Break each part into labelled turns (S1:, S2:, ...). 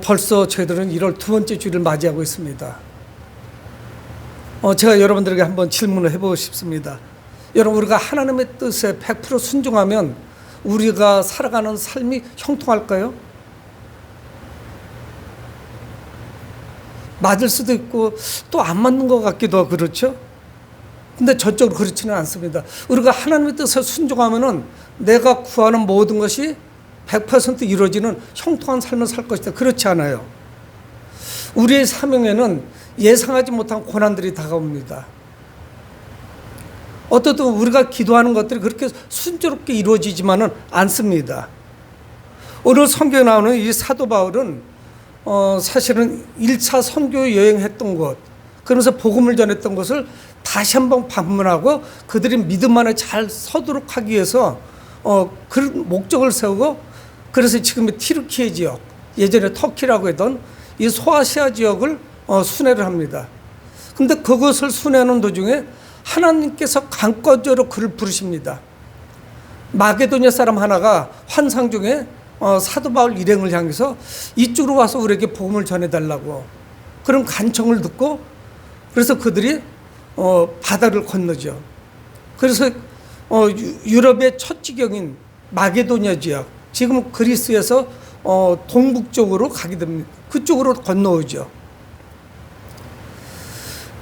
S1: 벌써 저희들은 1월 두 번째 주를 맞이하고 있습니다. 제가 여러분들에게 한번 질문을 해보고 싶습니다. 여러분, 우리가 하나님의 뜻에 100% 순종하면 우리가 살아가는 삶이 형통할까요? 맞을 수도 있고 또 안 맞는 것 같기도 하고 그렇죠? 근데 전적으로 그렇지는 않습니다. 우리가 하나님의 뜻에 순종하면은 내가 구하는 모든 것이 100% 이루어지는 형통한 삶을 살 것이다. 그렇지 않아요. 우리의 사명에는 예상하지 못한 고난들이 다가옵니다. 어떤 우리가 기도하는 것들이 그렇게 순조롭게 이루어지지만은 않습니다. 오늘 성경에 나오는 이 사도 바울은 사실은 1차 선교 여행했던 곳, 그러면서 복음을 전했던 것을 다시 한번 방문하고 그들이 믿음 안에 잘 서도록 하기 위해서 그런 목적을 세우고, 그래서 지금의 티르키예 지역, 예전에 터키라고 했던 이 소아시아 지역을 순회를 합니다. 근데 그것을 순회하는 도중에 하나님께서 강권적으로 그를 부르십니다. 마게도냐 사람 하나가 환상 중에 사도 바울 일행을 향해서 이쪽으로 와서 우리에게 복음을 전해달라고 그런 간청을 듣고, 그래서 그들이 바다를 건너죠. 그래서 유럽의 첫 지경인 마게도냐 지역, 지금 그리스에서 동북쪽으로 가게 됩니다. 그쪽으로 건너오죠.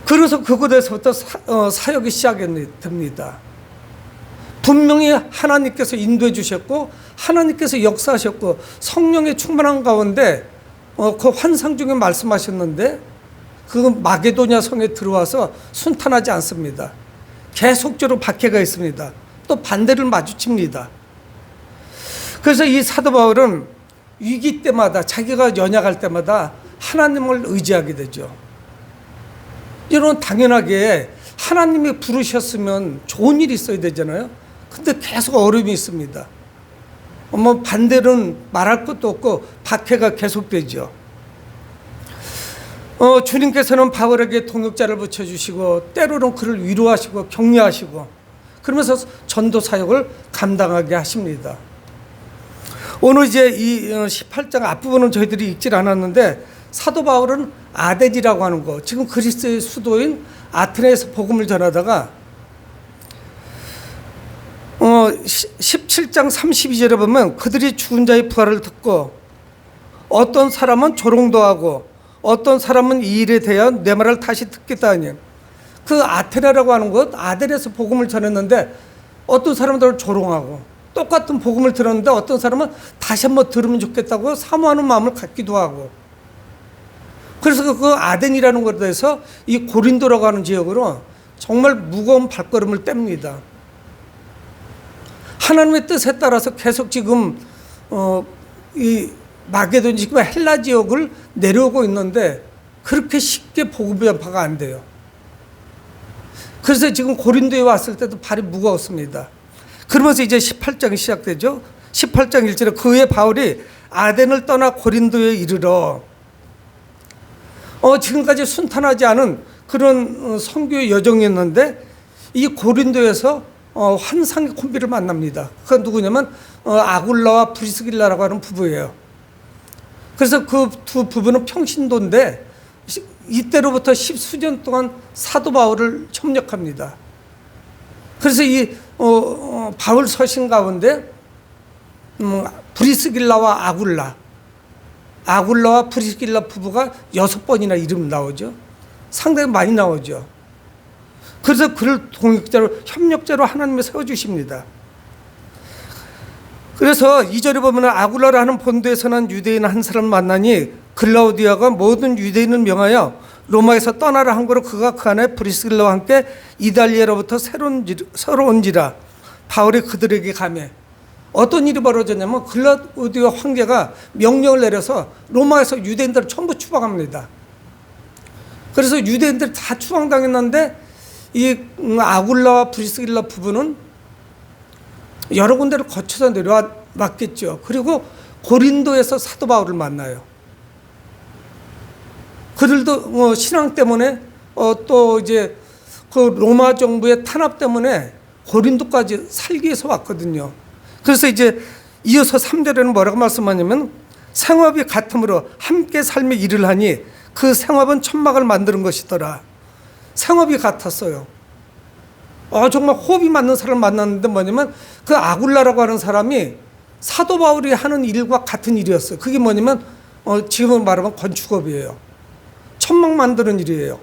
S1: 그래서 그곳에서부터 사역이 시작됩니다. 분명히 하나님께서 인도해 주셨고 하나님께서 역사하셨고 성령의 충만한 가운데 그 환상 중에 말씀하셨는데 그 마게도냐 성에 들어와서 순탄하지 않습니다. 계속적으로 박해가 있습니다. 또 반대를 마주칩니다. 그래서 이 사도 바울은 위기 때마다, 자기가 연약할 때마다 하나님을 의지하게 되죠. 여러분, 당연하게 하나님이 부르셨으면 좋은 일이 있어야 되잖아요. 근데 계속 어려움이 있습니다. 반대로는 말할 것도 없고 박해가 계속되죠. 주님께서는 바울에게 동역자를 붙여주시고 때로는 그를 위로하시고 격려하시고 그러면서 전도 사역을 감당하게 하십니다. 오늘 이제 이 18장 앞부분은 저희들이 읽질 않았는데 사도 바울은 아덴이라고 하는 거, 지금 그리스의 수도인 아테네에서 복음을 전하다가 17장 32절에 보면 그들이 죽은 자의 부활을 듣고 어떤 사람은 조롱도 하고 어떤 사람은 이 일에 대해 내 말을 다시 듣겠다 하니, 그 아테네라고 하는 곳, 아덴에서 복음을 전했는데 어떤 사람들은 조롱하고 똑같은 복음을 들었는데 어떤 사람은 다시 한번 들으면 좋겠다고 사모하는 마음을 갖기도 하고, 그래서 그 아덴이라는 것에 대해서 이 고린도라고 하는 지역으로 정말 무거운 발걸음을 뗍니다. 하나님의 뜻에 따라서 계속 지금 이 마게도냐, 지금 헬라 지역을 내려오고 있는데 그렇게 쉽게 복음 전파가 안 돼요. 그래서 지금 고린도에 왔을 때도 발이 무거웠습니다. 그러면서 이제 18장이 시작되죠. 18장 1절에 그 후에 바울이 아덴을 떠나 고린도에 이르러 지금까지 순탄하지 않은 그런 선교의 여정이었는데 이 고린도에서 환상의 콤비를 만납니다. 그건 누구냐면 아굴라와 브리스길라라고 하는 부부예요. 그래서 그 두 부부는 평신도인데 이때로부터 10수년 동안 사도 바울을 협력합니다. 그래서 이 바울 서신 가운데 브리스길라와 아굴라와 브리스길라 부부가 6번이나 이름 나오죠. 상당히 많이 나오죠. 그래서 그를 동역자로, 협력자로 하나님이 세워주십니다. 그래서 2절에 보면 아굴라라는 본도에서 난 유대인 한 사람을 만나니 글라우디아가 모든 유대인을 명하여 로마에서 떠나라 한 거로 그가 그 안에 브리스길라와 함께 이달리아로부터 새로운지라 바울이 그들에게 가매. 어떤 일이 벌어졌냐면 글라우디아 황제가 명령을 내려서 로마에서 유대인들을 전부 추방합니다. 그래서 유대인들이 다 추방당했는데 이 아굴라와 브리스길라 부부는 여러 군데를 거쳐서 내려왔겠죠. 그리고 고린도에서 사도 바울을 만나요. 그들도 신앙 때문에 또 이제 그 로마 정부의 탄압 때문에 고린도까지 살기 위해서 왔거든요. 그래서 이제 이어서 3절에는 뭐라고 말씀하냐면 생업이 같으므로 함께 삶의 일을 하니 그 생업은 천막을 만드는 것이더라. 생업이 같았어요. 정말 호흡이 맞는 사람을 만났는데 뭐냐면 그 아굴라라고 하는 사람이 사도 바울이 하는 일과 같은 일이었어요. 그게 뭐냐면 지금 말하면 건축업이에요. 천막 만드는 일이에요.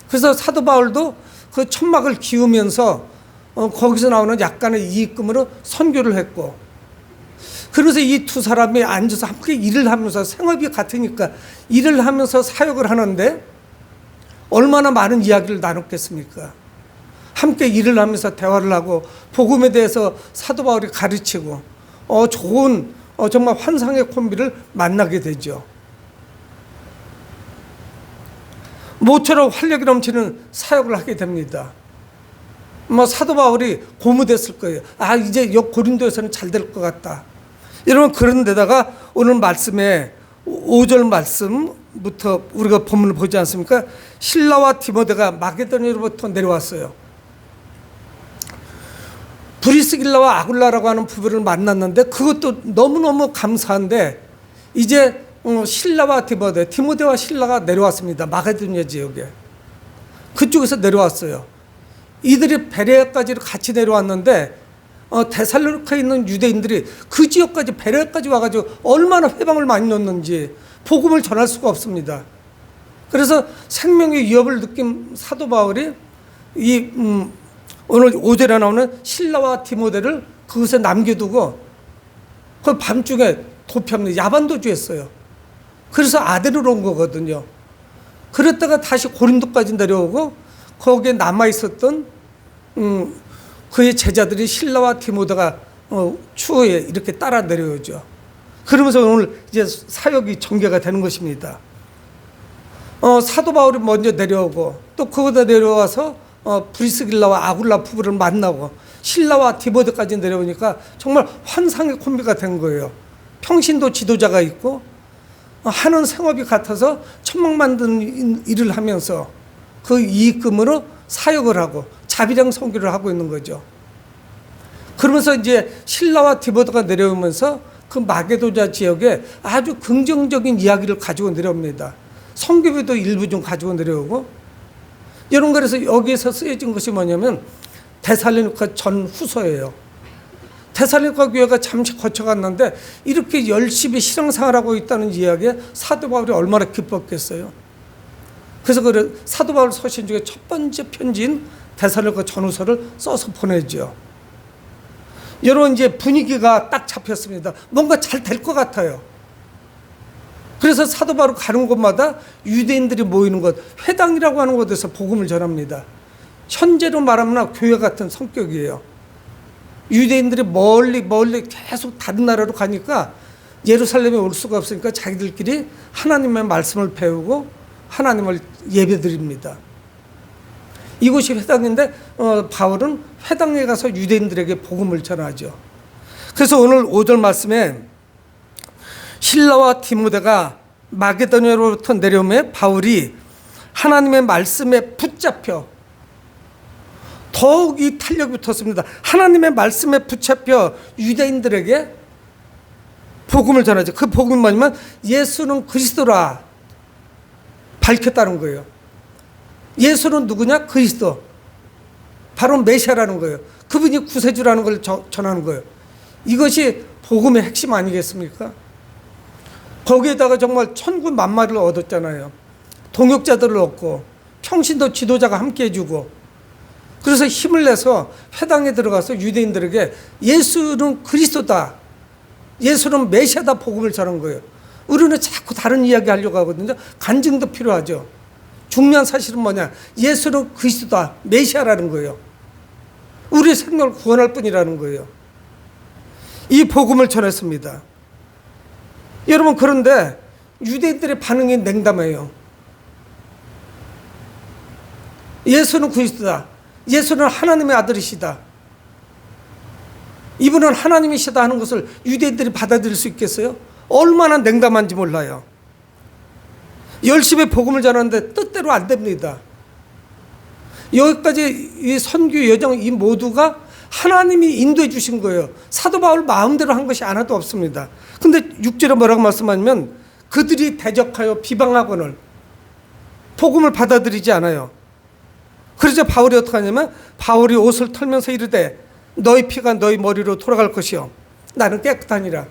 S1: 그래서 사도 바울도 그 천막을 기우면서 거기서 나오는 약간의 이익금으로 선교를 했고, 그래서 이 두 사람이 앉아서 함께 일을 하면서 생업이 같으니까 일을 하면서 사역을 하는데 얼마나 많은 이야기를 나눴겠습니까? 함께 일을 하면서 대화를 하고 복음에 대해서 사도 바울이 가르치고 좋은 정말 환상의 콤비를 만나게 되죠. 모처럼 활력이 넘치는 사역을 하게 됩니다. 사도 바울이 고무됐을 거예요. 이제 고린도에서는 잘 될 것 같다. 여러분, 그런 데다가 오늘 말씀에 5절 말씀부터 우리가 본문을 보지 않습니까? 실라와 디모데가 마게도냐로부터 내려왔어요. 브리스길라와 아굴라라고 하는 부부를 만났는데 그것도 너무너무 감사한데 이제 실라와 디모데와 실라가 내려왔습니다. 마게도냐 지역에. 그쪽에서 내려왔어요. 이들이 베레아까지 같이 내려왔는데 데살로니카에 있는 유대인들이 그 지역까지 베레아까지 와가지고 얼마나 회방을 많이 넣었는지 복음을 전할 수가 없습니다. 그래서 생명의 위협을 느낀 사도 바울이 오늘 5절에 나오는 실라와 디모데를 그곳에 남겨두고 그 밤중에 도피합니다. 야반도주했어요. 그래서 아덴으로 온 거거든요. 그랬다가 다시 고린도까지 내려오고 거기에 남아있었던 그의 제자들이 실라와 디모데가 추후에 이렇게 따라 내려오죠. 그러면서 오늘 이제 사역이 전개가 되는 것입니다. 사도 바울이 먼저 내려오고 또 그거다 내려와서 브리스길라와 아굴라 부부를 만나고 실라와 디모데까지 내려오니까 정말 환상의 콤비가 된 거예요. 평신도 지도자가 있고 하는 생업이 같아서 천막 만드는 일을 하면서 그 이익금으로 사역을 하고 자비랑 선교를 하고 있는 거죠. 그러면서 이제 실라와 디모데가 내려오면서 그 마게도냐 지역에 아주 긍정적인 이야기를 가지고 내려옵니다. 선교비도 일부 좀 가지고 내려오고, 여러분, 그래서 여기에서 쓰여진 것이 뭐냐면 데살로니가 전 후서예요. 데살로니가 교회가 잠시 거쳐갔는데 이렇게 열심히 신앙생활하고 있다는 이야기에 사도 바울이 얼마나 기뻤겠어요. 그래서 사도 바울 서신 중에 첫 번째 편지인 데살로니가 전후서를 써서 보내죠. 여러분, 이제 분위기가 딱 잡혔습니다. 뭔가 잘 될 것 같아요. 그래서 사도 바울 가는 곳마다 유대인들이 모이는 곳, 회당이라고 하는 곳에서 복음을 전합니다. 현재로 말하면 교회 같은 성격이에요. 유대인들이 멀리 계속 다른 나라로 가니까 예루살렘에 올 수가 없으니까 자기들끼리 하나님의 말씀을 배우고 하나님을 예배드립니다. 이곳이 회당인데 바울은 회당에 가서 유대인들에게 복음을 전하죠. 그래서 오늘 5절 말씀에 실라와 디모데가 마게도냐로부터 내려오매 바울이 하나님의 말씀에 붙잡혀, 더욱 이 탄력이 붙었습니다. 하나님의 말씀에 붙잡혀 유대인들에게 복음을 전하죠. 그 복음이 뭐냐면 예수는 그리스도라 밝혔다는 거예요. 예수는 누구냐? 그리스도. 바로 메시아라는 거예요. 그분이 구세주라는 걸 전하는 거예요. 이것이 복음의 핵심 아니겠습니까? 거기에다가 정말 천군 만마를 얻었잖아요. 동역자들을 얻고 평신도 지도자가 함께 해주고, 그래서 힘을 내서 회당에 들어가서 유대인들에게 예수는 그리스도다, 예수는 메시아다 복음을 전한 거예요. 우리는 자꾸 다른 이야기 하려고 하거든요. 간증도 필요하죠. 중요한 사실은 뭐냐? 예수는 그리스도다, 메시아라는 거예요. 우리의 생명을 구원할 뿐이라는 거예요. 이 복음을 전했습니다. 여러분, 그런데 유대인들의 반응이 냉담해요. 예수는 그리스도다, 예수는 하나님의 아들이시다, 이분은 하나님이시다 하는 것을 유대인들이 받아들일 수 있겠어요? 얼마나 냉담한지 몰라요. 열심히 복음을 전하는데 뜻대로 안 됩니다. 여기까지 이 선교 여정 이 모두가 하나님이 인도해 주신 거예요. 사도 바울 마음대로 한 것이 하나도 없습니다. 근데 6절에 뭐라고 말씀하냐면 그들이 대적하여 비방하거늘 복음을 받아들이지 않아요. 그래서 바울이 어떻게 하냐면 바울이 옷을 털면서 이르되 너희 피가 너희 머리로 돌아갈 것이요 나는 깨끗하니라.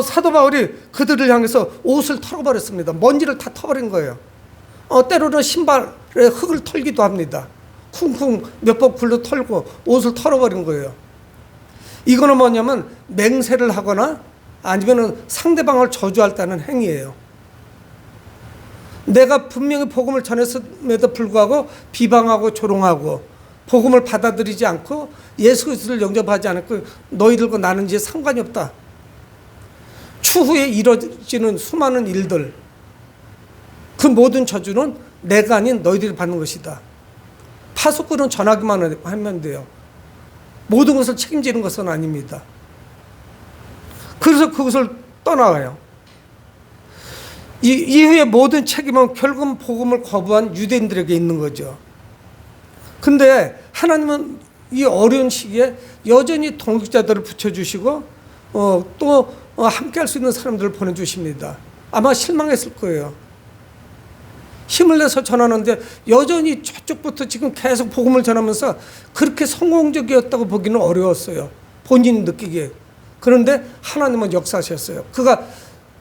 S1: 사도 바울이 그들을 향해서 옷을 털어버렸습니다. 먼지를 다 터버린 거예요. 때로는 신발에 흙을 털기도 합니다. 쿵쿵 몇 번 굴러 털고 옷을 털어버린 거예요. 이거는 뭐냐면 맹세를 하거나 아니면 상대방을 저주할 때는 행위예요. 내가 분명히 복음을 전했음에도 불구하고 비방하고 조롱하고 복음을 받아들이지 않고 예수 그리스도를 영접하지 않고 너희들과 나는 이제 상관이 없다. 추후에 이루어지는 수많은 일들 그 모든 저주는 내가 아닌 너희들이 받는 것이다. 파수꾼은 전하기만 하면 돼요. 모든 것을 책임지는 것은 아닙니다. 그래서 그것을 떠나가요. 이후에 모든 책임은 결국은 복음을 거부한 유대인들에게 있는 거죠. 근데 하나님은 이 어려운 시기에 여전히 동역자들을 붙여주시고 또 함께 할 수 있는 사람들을 보내주십니다. 아마 실망했을 거예요. 힘을 내서 전하는데 여전히 저쪽부터 지금 계속 복음을 전하면서 그렇게 성공적이었다고 보기는 어려웠어요. 본인이 느끼기에. 그런데 하나님은 역사하셨어요. 그가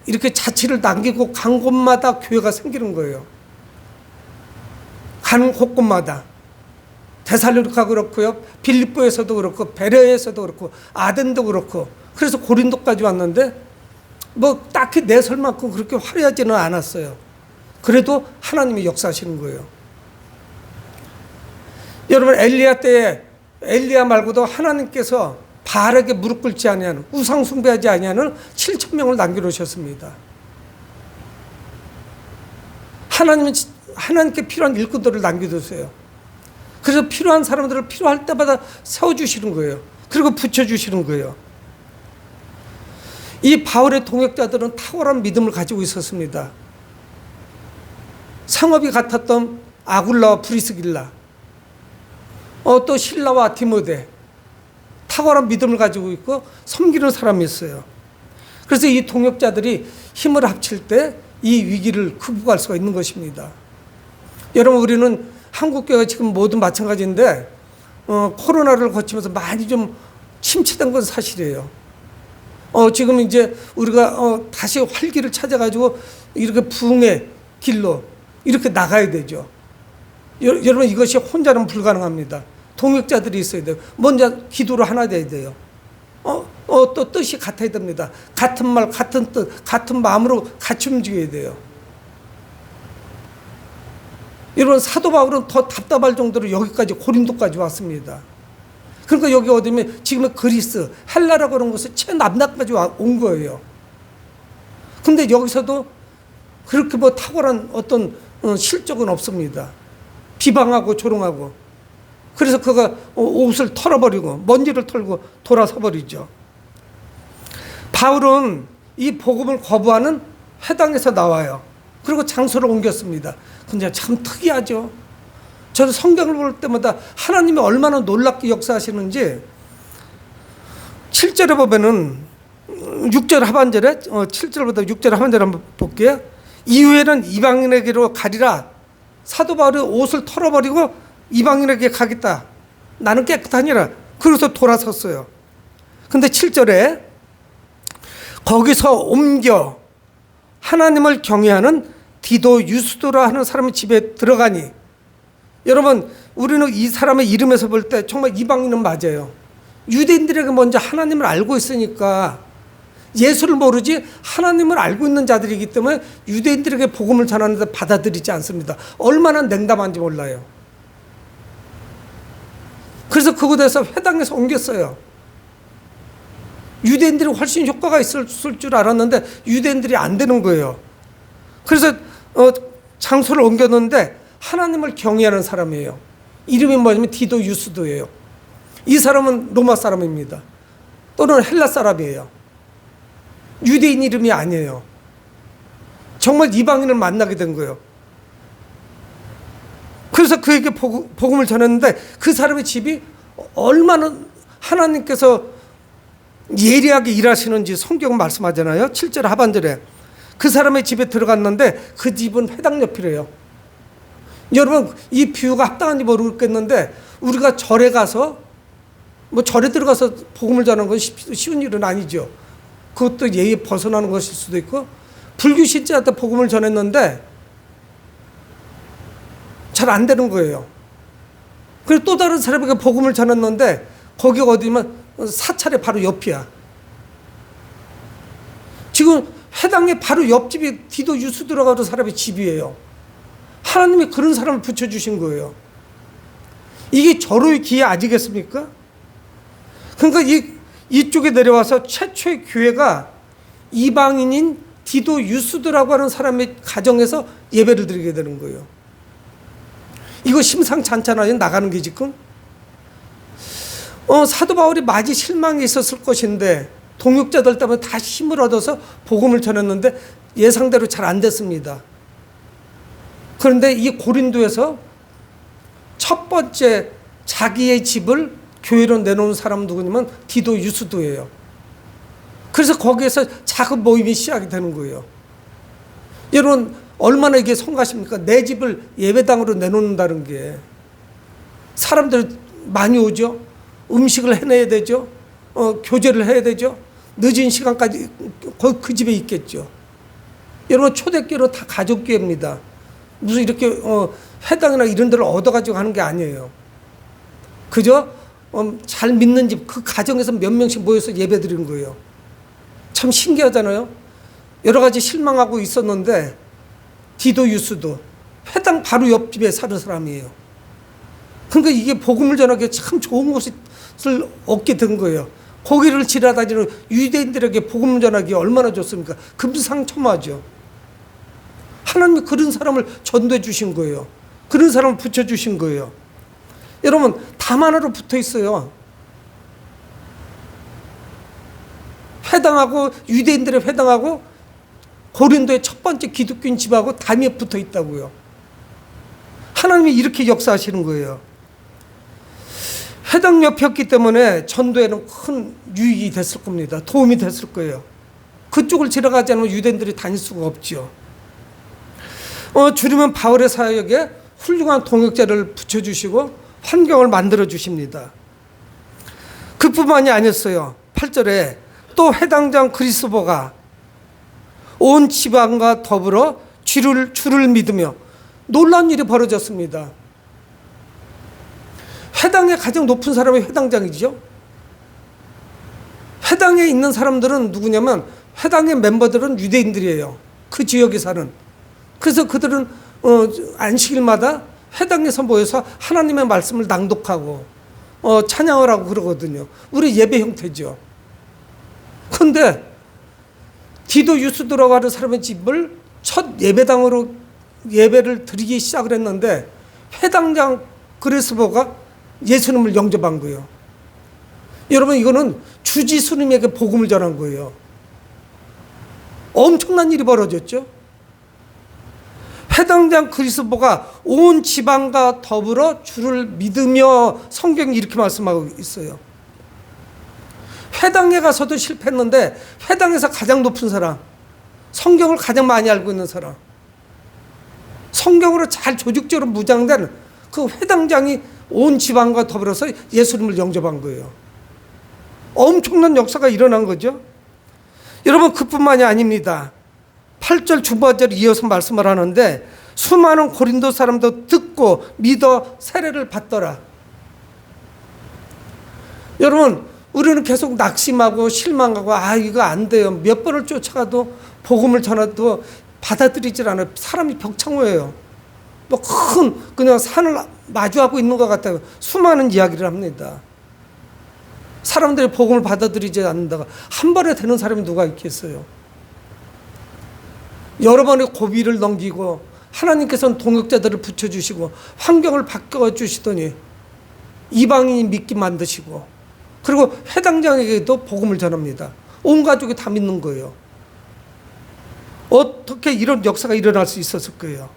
S1: 이렇게 자취를 남기고 간 곳마다 교회가 생기는 거예요. 가는 곳곳마다. 데살로니가 그렇고요. 빌립보에서도 그렇고 베레아에서도 그렇고 아덴도 그렇고 그래서 고린도까지 왔는데 뭐 딱히 내설만큼 그렇게 화려하지는 않았어요. 그래도 하나님이 역사하시는 거예요. 여러분 엘리야 때에 엘리야 말고도 하나님께서 바알에게 무릎 꿇지 아니하는 우상 숭배하지 아니하는 7,000명을 남겨놓으셨습니다. 하나님은 하나님께 필요한 일꾼들을 남겨두세요. 그래서 필요한 사람들을 필요할 때마다 세워주시는 거예요. 그리고 붙여주시는 거예요. 이 바울의 동역자들은 탁월한 믿음을 가지고 있었습니다. 상업이 같았던 아굴라와 브리스길라, 또 실라와 디모데, 탁월한 믿음을 가지고 있고 섬기는 사람이 있어요. 그래서 이 동역자들이 힘을 합칠 때 이 위기를 극복할 수가 있는 것입니다. 여러분 우리는 한국교회가 지금 모두 마찬가지인데 코로나를 거치면서 많이 좀 침체된 건 사실이에요. 지금 이제 우리가 다시 활기를 찾아가지고 이렇게 부흥의 길로 이렇게 나가야 되죠. 여러분 이것이 혼자는 불가능합니다. 동역자들이 있어야 돼요. 먼저 기도로 하나 돼야 돼요. 또 뜻이 같아야 됩니다. 같은 말, 같은 뜻, 같은 마음으로 같이 움직여야 돼요. 여러분 사도 바울은 더 답답할 정도로 여기까지 고린도까지 왔습니다. 그러니까 여기 어디면 지금의 그리스, 헬라라고 하는 곳에 최남단까지 온 거예요. 근데 여기서도 그렇게 뭐 탁월한 어떤 실적은 없습니다. 비방하고 조롱하고. 그래서 그가 옷을 털어버리고 먼지를 털고 돌아서 버리죠. 바울은 이 복음을 거부하는 회당에서 나와요. 그리고 장소를 옮겼습니다. 근데 참 특이하죠. 저는 성경을 볼 때마다 하나님이 얼마나 놀랍게 역사하시는지 7절에 보면은 6절 하반절에 7절보다 6절 하반절 한번 볼게요. 이후에는 이방인에게로 가리라. 사도 바울이 옷을 털어버리고 이방인에게 가겠다. 나는 깨끗하니라. 그래서 돌아섰어요. 근데 7절에 거기서 옮겨 하나님을 경외하는 디도 유스도라 하는 사람의 집에 들어가니, 여러분 우리는 이 사람의 이름에서 볼 때 정말 이방인은 맞아요. 유대인들에게 먼저 하나님을 알고 있으니까 예수를 모르지 하나님을 알고 있는 자들이기 때문에 유대인들에게 복음을 전하는데 받아들이지 않습니다. 얼마나 냉담한지 몰라요. 그래서 그곳에서 회당에서 옮겼어요. 유대인들이 훨씬 효과가 있을 줄 알았는데 유대인들이 안 되는 거예요. 그래서 장소를 옮겼는데 하나님을 경외하는 사람이에요. 이름이 뭐냐면 디도 유스도예요. 이 사람은 로마 사람입니다. 또는 헬라 사람이에요. 유대인 이름이 아니에요. 정말 이방인을 만나게 된 거예요. 그래서 그에게 복음을 전했는데 그 사람의 집이 얼마나 하나님께서 예리하게 일하시는지 성경은 말씀하잖아요. 7절 하반절에 그 사람의 집에 들어갔는데 그 집은 회당 옆이래요. 여러분 이 비유가 합당한지 모르겠는데 우리가 절에 가서 뭐 절에 들어가서 복음을 전하는 건 쉬운 일은 아니죠. 그것도 예의에 벗어나는 것일 수도 있고 불교 신자한테 복음을 전했는데 잘 안 되는 거예요. 그리고 또 다른 사람에게 복음을 전했는데 거기가 어디면 사찰의 바로 옆이야. 지금 회당의 바로 옆집이 디도 유수 들어가는 사람의 집이에요. 하나님이 그런 사람을 붙여주신 거예요. 이게 절호의 기회 아니겠습니까? 그러니까 이쪽에 내려와서 최초의 교회가 이방인인 디도 유수드라고 하는 사람의 가정에서 예배를 드리게 되는 거예요. 이거 심상치 않잖아요. 나가는 게 지금. 사도 바울이 많이 실망이 있었을 것인데 동역자들 때문에 다시 힘을 얻어서 복음을 전했는데 예상대로 잘 안 됐습니다. 그런데 이 고린도에서 첫 번째 자기의 집을 교회로 내놓은 사람은 누구냐면 디도 유수도예요. 그래서 거기에서 작은 모임이 시작이 되는 거예요. 여러분 얼마나 이게 성가십니까? 내 집을 예배당으로 내놓는다는 게. 사람들 많이 오죠. 음식을 해내야 되죠. 교제를 해야 되죠. 늦은 시간까지 그 집에 있겠죠. 여러분 초대교회로 다 가족교회입니다. 무슨 이렇게 회당이나 이런 데를 얻어가지고 하는 게 아니에요. 그저 잘 믿는 집, 그 가정에서 몇 명씩 모여서 예배 드리는 거예요. 참 신기하잖아요. 여러 가지 실망하고 있었는데 디도 유수도 회당 바로 옆집에 사는 사람이에요. 그러니까 이게 복음을 전하기에 참 좋은 곳을 얻게 된 거예요. 거기를 지나다니는 유대인들에게 복음을 전하기 얼마나 좋습니까? 금상첨화죠. 하나님이 그런 사람을 전도해 주신 거예요. 그런 사람을 붙여주신 거예요. 여러분 다만으로 붙어 있어요. 회당하고 유대인들의 회당하고 고린도의 첫 번째 기독교인 집하고 담에 붙어 있다고요. 하나님이 이렇게 역사하시는 거예요. 회당 옆이었기 때문에 전도에는 큰 유익이 됐을 겁니다. 도움이 됐을 거예요. 그쪽을 지나가지 않으면 유대인들이 다닐 수가 없죠. 주님은 바울의 사역에 훌륭한 동역자를 붙여주시고 환경을 만들어 주십니다. 그뿐만이 아니었어요. 8절에 또 회당장 그리스보가 온 지방과 더불어 주를 믿으며 놀라운 일이 벌어졌습니다. 회당의 가장 높은 사람이 회당장이죠. 회당에 있는 사람들은 누구냐면 회당의 멤버들은 유대인들이에요. 그 지역에 사는. 그래서 그들은 안식일마다 회당에서 모여서 하나님의 말씀을 낭독하고 찬양을 하고 그러거든요. 우리 예배 형태죠. 그런데 디도 유수도라고 하는 사람의 집을 첫 예배당으로 예배를 드리기 시작을 했는데 회당장 그리스보가 예수님을 영접한 거예요. 여러분 이거는 주지수님에게 복음을 전한 거예요. 엄청난 일이 벌어졌죠. 회당장 그리스보가 온 지방과 더불어 주를 믿으며 성경이 이렇게 말씀하고 있어요. 회당에 가서도 실패했는데 회당에서 가장 높은 사람, 성경을 가장 많이 알고 있는 사람, 성경으로 잘 조직적으로 무장된 그 회당장이 온 지방과 더불어서 예수님을 영접한 거예요. 엄청난 역사가 일어난 거죠. 여러분 그뿐만이 아닙니다. 8절 중반절 이어서 말씀을 하는데 수많은 고린도 사람도 듣고 믿어 세례를 받더라. 여러분 우리는 계속 낙심하고 실망하고 이거 안 돼요. 몇 번을 쫓아가도 복음을 전해도 받아들이질 않아요. 사람이 벽창호예요. 뭐 그냥 산을 마주하고 있는 것 같아요. 수많은 이야기를 합니다. 사람들이 복음을 받아들이지 않는다가 한 번에 되는 사람이 누가 있겠어요. 여러 번의 고비를 넘기고 하나님께서는 동역자들을 붙여주시고 환경을 바꿔주시더니 이방인이 믿게 만드시고 그리고 회당장에게도 복음을 전합니다. 온 가족이 다 믿는 거예요. 어떻게 이런 역사가 일어날 수 있었을 거예요.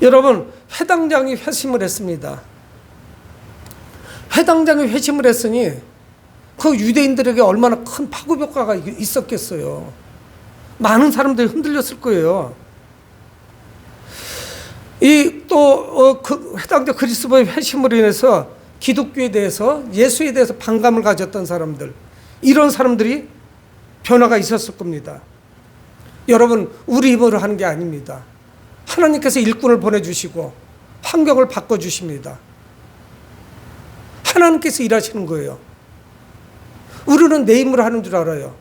S1: 여러분, 회당장이 회심을 했습니다. 회당장이 회심을 했으니 그 유대인들에게 얼마나 큰 파급 효과가 있었겠어요. 많은 사람들이 흔들렸을 거예요. 그 회당장 그리스도의 회심으로 인해서 기독교에 대해서, 예수에 대해서 반감을 가졌던 사람들, 이런 사람들이 변화가 있었을 겁니다. 여러분, 우리 힘으로 하는 게 아닙니다. 하나님께서 일꾼을 보내주시고 환경을 바꿔주십니다. 하나님께서 일하시는 거예요. 우리는 내 힘으로 하는 줄 알아요.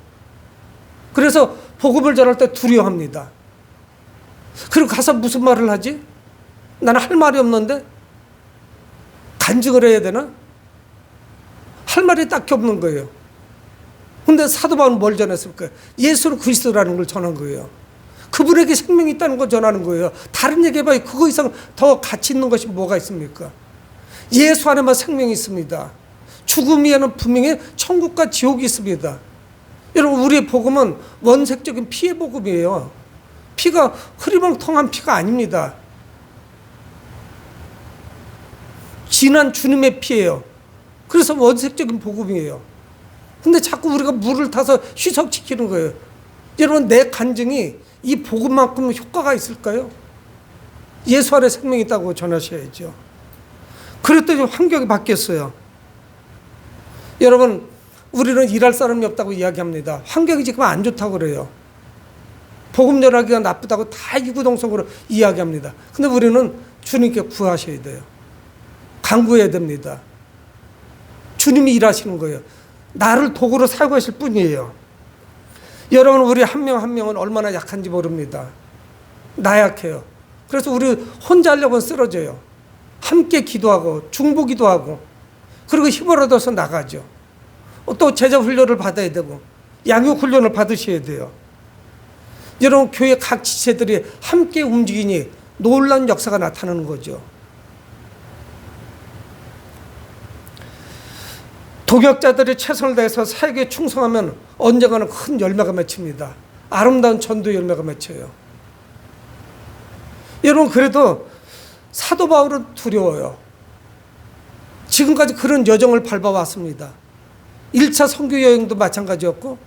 S1: 그래서 복음을 전할 때 두려워합니다. 그리고 가서 무슨 말을 하지? 나는 할 말이 없는데 간증을 해야 되나? 할 말이 딱히 없는 거예요. 근데 사도 바울은 뭘 전했을까요? 예수는 그리스도라는 걸 전한 거예요. 그분에게 생명이 있다는 걸 전하는 거예요. 다른 얘기해봐요. 그거 이상 더 가치 있는 것이 뭐가 있습니까? 예수 안에만 생명이 있습니다. 죽음 위에는 분명히 천국과 지옥이 있습니다. 여러분, 우리의 복음은 원색적인 피의 복음이에요. 피가 흐리멍텅한 피가 아닙니다. 진한 주님의 피예요. 그래서 원색적인 복음이에요. 근데 자꾸 우리가 물을 타서 희석시키는 거예요. 여러분, 내 간증이 이 복음만큼 효과가 있을까요? 예수 안에 생명이 있다고 전하셔야죠. 그랬더니 환경이 바뀌었어요. 여러분, 우리는 일할 사람이 없다고 이야기합니다. 환경이 지금 안 좋다고 그래요. 복음 전하기가 나쁘다고 다 이구동성으로 이야기합니다. 근데 우리는 주님께 구하셔야 돼요. 간구해야 됩니다. 주님이 일하시는 거예요. 나를 도구로 사용하실 뿐이에요. 여러분, 우리 한 명 한 명은 얼마나 약한지 모릅니다. 나약해요. 그래서 우리 혼자 하려고 쓰러져요. 함께 기도하고 중보기도 하고, 그리고 힘을 얻어서 나가죠. 또 제자 훈련을 받아야 되고 양육 훈련을 받으셔야 돼요. 여러분, 교회 각 지체들이 함께 움직이니 놀라운 역사가 나타나는 거죠. 동역자들이 최선을 다해서 사역에 충성하면 언젠가는 큰 열매가 맺힙니다. 아름다운 전도 열매가 맺혀요. 여러분, 그래도 사도 바울은 두려워요. 지금까지 그런 여정을 밟아왔습니다. 1차 선교 여행도 마찬가지였고,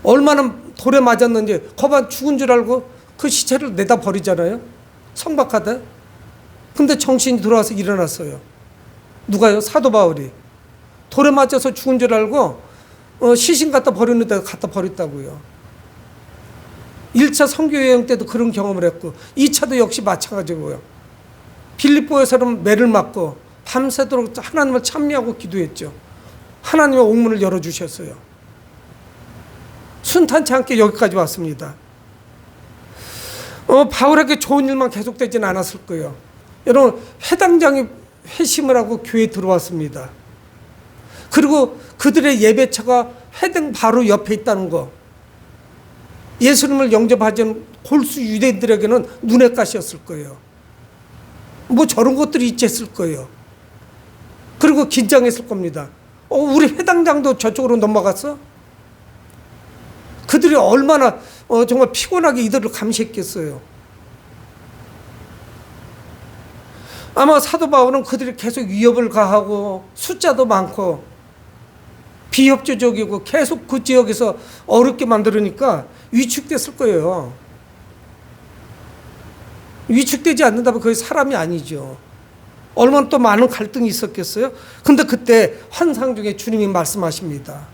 S1: 얼마나 돌에 맞았는지 거반 죽은 줄 알고 그 시체를 내다 버리잖아요. 성박하다. 근데 정신이 돌아와서 일어났어요. 누가요? 사도 바울이. 돌에 맞아서 죽은 줄 알고 시신 갖다 버리는데 갖다 버렸다고요. 1차 선교 여행 때도 그런 경험을 했고, 2차도 역시 마찬가지고요. 빌립보에서는 매를 맞고 밤새도록 하나님을 찬미하고 기도했죠. 하나님의 옥문을 열어주셨어요. 순탄치 않게 여기까지 왔습니다. 바울에게 좋은 일만 계속되지는 않았을 거예요. 여러분, 회당장이 회심을 하고 교회에 들어왔습니다. 그리고 그들의 예배처가 회당 바로 옆에 있다는 거, 예수님을 영접하지 골수 유대인들에게는 눈의 가시였을 거예요. 뭐 저런 것들이 있지 했을 거예요. 그리고 긴장했을 겁니다. 우리 회당장도 저쪽으로 넘어갔어? 그들이 얼마나 정말 피곤하게 이들을 감시했겠어요. 아마 사도 바울은 그들이 계속 위협을 가하고 숫자도 많고 비협조적이고 계속 그 지역에서 어렵게 만들으니까 위축됐을 거예요. 위축되지 않는다면 그게 사람이 아니죠. 얼마나 또 많은 갈등이 있었겠어요? 근데 그때 환상 중에 주님이 말씀하십니다.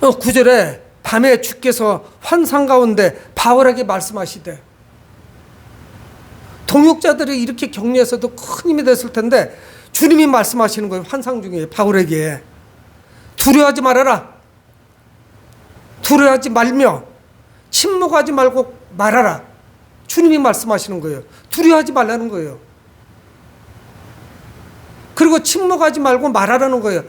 S1: 9절에 밤에 주께서 환상 가운데 바울에게 말씀하시되, 동역자들이 이렇게 격려해서도 큰 힘이 됐을 텐데 주님이 말씀하시는 거예요. 환상 중에 바울에게 두려워하지 말아라. 두려워하지 말며 침묵하지 말고 말하라. 주님이 말씀하시는 거예요. 두려워하지 말라는 거예요. 그리고 침묵하지 말고 말하라는 거예요.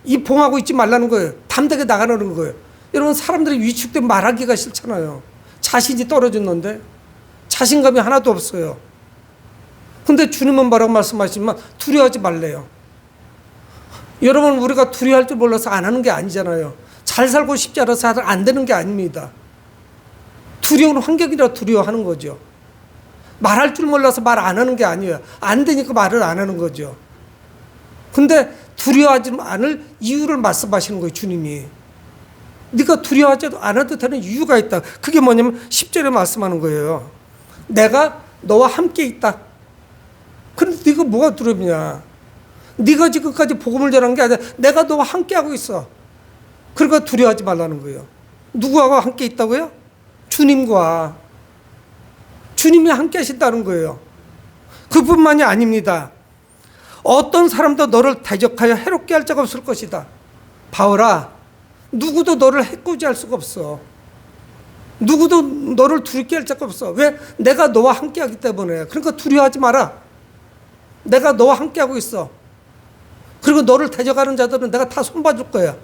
S1: 입 봉하고 있지 말라는 거예요. 담대하게 나가라는 거예요. 여러분, 사람들이 위축되면 말하기가 싫잖아요. 자신이 떨어졌는데 자신감이 하나도 없어요. 근데 주님은 뭐라고 말씀하시지만 두려워하지 말래요. 여러분, 우리가 두려워할 줄 몰라서 안 하는 게 아니잖아요. 잘 살고 싶지 않아서 안 되는 게 아닙니다. 두려운 환경이라 두려워하는 거죠. 말할 줄 몰라서 말 안 하는 게 아니에요. 안 되니까 말을 안 하는 거죠. 근데 두려워하지 않을 이유를 말씀하시는 거예요, 주님이. 네가 두려워하지 않아도 되는 이유가 있다. 그게 뭐냐면 10절에 말씀하는 거예요. 내가 너와 함께 있다. 근데 네가 뭐가 두렵냐? 네가 지금까지 복음을 전한 게 아니라 내가 너와 함께 하고 있어. 그러니까 두려워하지 말라는 거예요. 누구하고 함께 있다고요? 주님과. 주님이 함께 하신다는 거예요. 그뿐만이 아닙니다. 어떤 사람도 너를 대적하여 해롭게 할 자가 없을 것이다. 바울아, 누구도 너를 해코지할 수가 없어. 누구도 너를 두렵게 할 자가 없어. 왜? 내가 너와 함께 하기 때문에. 그러니까 두려워하지 마라. 내가 너와 함께 하고 있어. 그리고 너를 대적하는 자들은 내가 다 손봐줄 거야.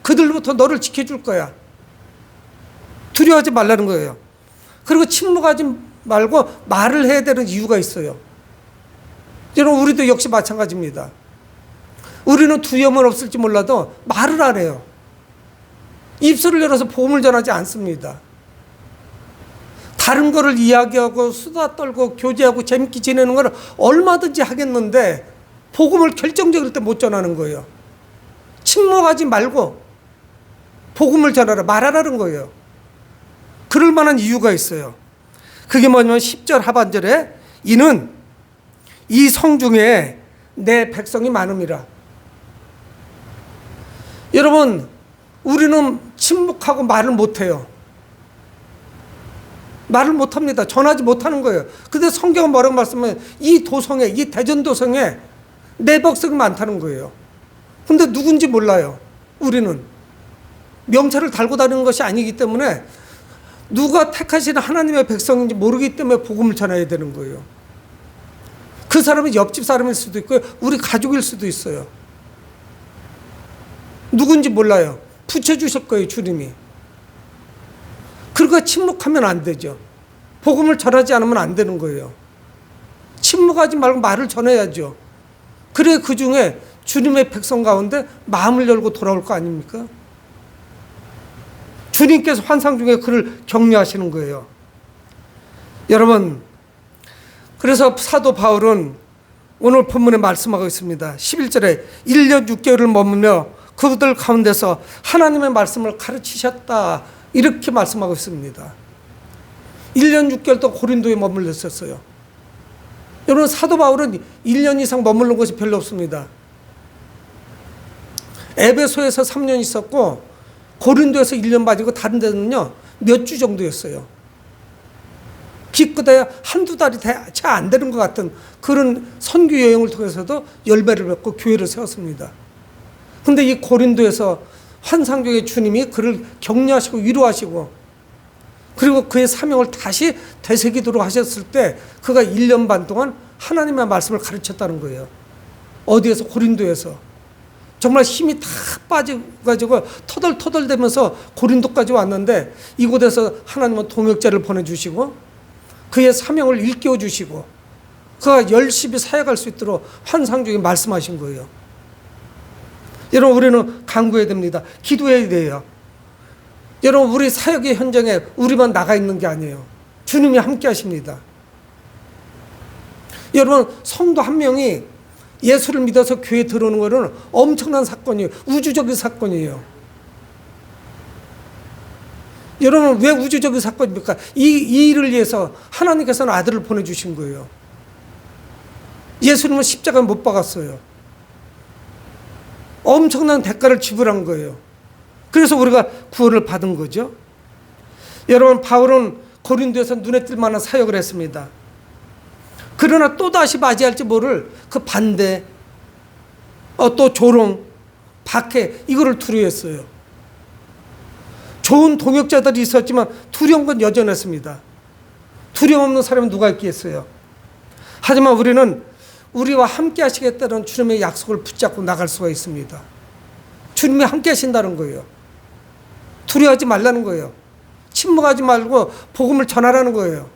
S1: 그들로부터 너를 지켜줄 거야. 두려워하지 말라는 거예요. 그리고 침묵하지 말고 말을 해야 되는 이유가 있어요. 여러분, 우리도 역시 마찬가지입니다. 우리는 두려움은 없을지 몰라도 말을 안 해요. 입술을 열어서 복음을 전하지 않습니다. 다른 거를 이야기하고 수다 떨고 교제하고 재밌게 지내는 걸 얼마든지 하겠는데 복음을 결정적일 때 못 전하는 거예요. 침묵하지 말고 복음을 전하라, 말하라는 거예요. 그럴 만한 이유가 있어요. 그게 뭐냐면 10절 하반절에 이는 이 성중에 내 백성이 많음이라. 여러분, 우리는 침묵하고 말을 못해요. 말을 못합니다. 전하지 못하는 거예요. 근데 성경은 뭐라고 말씀해? 이 도성에, 이 대전도성에 내 백성이 많다는 거예요. 근데 누군지 몰라요. 우리는 명찰을 달고 다니는 것이 아니기 때문에 누가 택하시는 하나님의 백성인지 모르기 때문에 복음을 전해야 되는 거예요. 그 사람은 옆집 사람일 수도 있고요. 우리 가족일 수도 있어요. 누군지 몰라요. 붙여주실 거예요, 주님이. 그러니까 침묵하면 안 되죠. 복음을 전하지 않으면 안 되는 거예요. 침묵하지 말고 말을 전해야죠. 그래 그 중에 주님의 백성 가운데 마음을 열고 돌아올 거 아닙니까? 주님께서 환상 중에 그를 격려하시는 거예요. 여러분, 그래서 사도 바울은 오늘 본문에 말씀하고 있습니다. 11절에 1년 6개월을 머물며 그들 가운데서 하나님의 말씀을 가르치셨다. 이렇게 말씀하고 있습니다. 1년 6개월 동안 고린도에 머물렀었어요. 여러분, 사도 바울은 1년 이상 머무른 것이 별로 없습니다. 에베소에서 3년 있었고 고린도에서 1년 반이고 다른 데는요 몇 주 정도였어요. 기껏해야 한두 달이 채 안 되는 것 같은 그런 선교 여행을 통해서도 열매를 맺고 교회를 세웠습니다. 근데 이 고린도에서 환상중에 주님이 그를 격려하시고 위로하시고 그리고 그의 사명을 다시 되새기도록 하셨을 때 그가 1년 반 동안 하나님의 말씀을 가르쳤다는 거예요. 어디에서? 고린도에서. 정말 힘이 다 빠져가지고 터덜터덜대면서 고린도까지 왔는데 이곳에서 하나님은 동역자를 보내주시고 그의 사명을 일깨워 주시고 그가 열심히 사역할 수 있도록 환상 중에 말씀하신 거예요. 여러분, 우리는 간구해야 됩니다. 기도해야 돼요. 여러분, 우리 사역의 현장에 우리만 나가 있는 게 아니에요. 주님이 함께 하십니다. 여러분, 성도 한 명이 예수를 믿어서 교회에 들어오는 것은 엄청난 사건이에요. 우주적인 사건이에요. 여러분, 왜 우주적인 사건입니까? 이 일을 위해서 하나님께서는 아들을 보내주신 거예요. 예수님은 십자가에 못 박았어요. 엄청난 대가를 지불한 거예요. 그래서 우리가 구원을 받은 거죠. 여러분, 바울은 고린도에서 눈에 띌 만한 사역을 했습니다. 그러나 또다시 맞이할지 모를 그 반대, 또 조롱, 박해, 이거를 두려워했어요. 좋은 동역자들이 있었지만 두려운 건 여전했습니다. 두려움 없는 사람은 누가 있겠어요? 하지만 우리는 우리와 함께 하시겠다는 주님의 약속을 붙잡고 나갈 수가 있습니다. 주님이 함께 하신다는 거예요. 두려워하지 말라는 거예요. 침묵하지 말고 복음을 전하라는 거예요.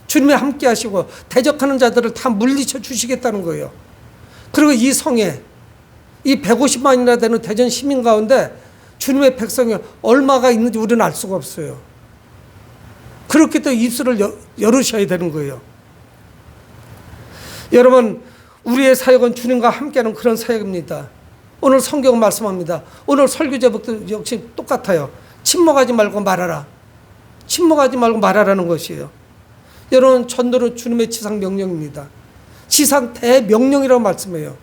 S1: 주님이 함께 하시고 대적하는 자들을 다 물리쳐 주시겠다는 거예요. 그리고 이 성에 이 150만이나 되는 대전 시민 가운데 주님의 백성이 얼마가 있는지 우리는 알 수가 없어요. 그렇게 또 입술을 열으셔야 되는 거예요. 여러분, 우리의 사역은 주님과 함께하는 그런 사역입니다. 오늘 성경은 말씀합니다. 오늘 설교 제목도 역시 똑같아요. 침묵하지 말고 말하라. 침묵하지 말고 말하라는 것이에요. 여러분, 전도는 주님의 지상 명령입니다. 지상 대명령이라고 말씀해요.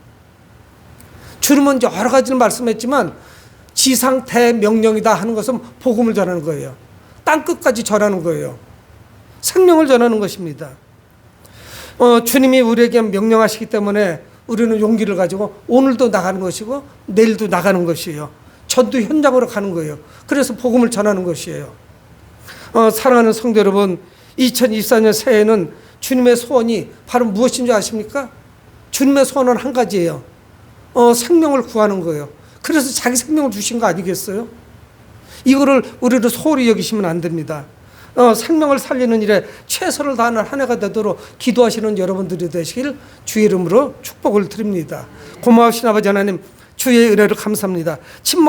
S1: 주님은 여러 가지를 말씀했지만 지상 대명령이다 하는 것은 복음을 전하는 거예요. 땅 끝까지 전하는 거예요. 생명을 전하는 것입니다. 주님이 우리에게 명령하시기 때문에 우리는 용기를 가지고 오늘도 나가는 것이고 내일도 나가는 것이에요. 전도 현장으로 가는 거예요. 그래서 복음을 전하는 것이에요. 사랑하는 성도 여러분, 2024년 새해에는 주님의 소원이 바로 무엇인 줄 아십니까? 주님의 소원은 한 가지예요. 생명을 구하는 거예요. 그래서 자기 생명을 주신 거 아니겠어요? 이거를 우리를 소홀히 여기시면 안 됩니다. 생명을 살리는 일에 최선을 다하는 한 해가 되도록 기도하시는 여러분들이 되시길 주의 이름으로 축복을 드립니다. 고마우신 아버지 하나님, 주의 은혜를 감사합니다.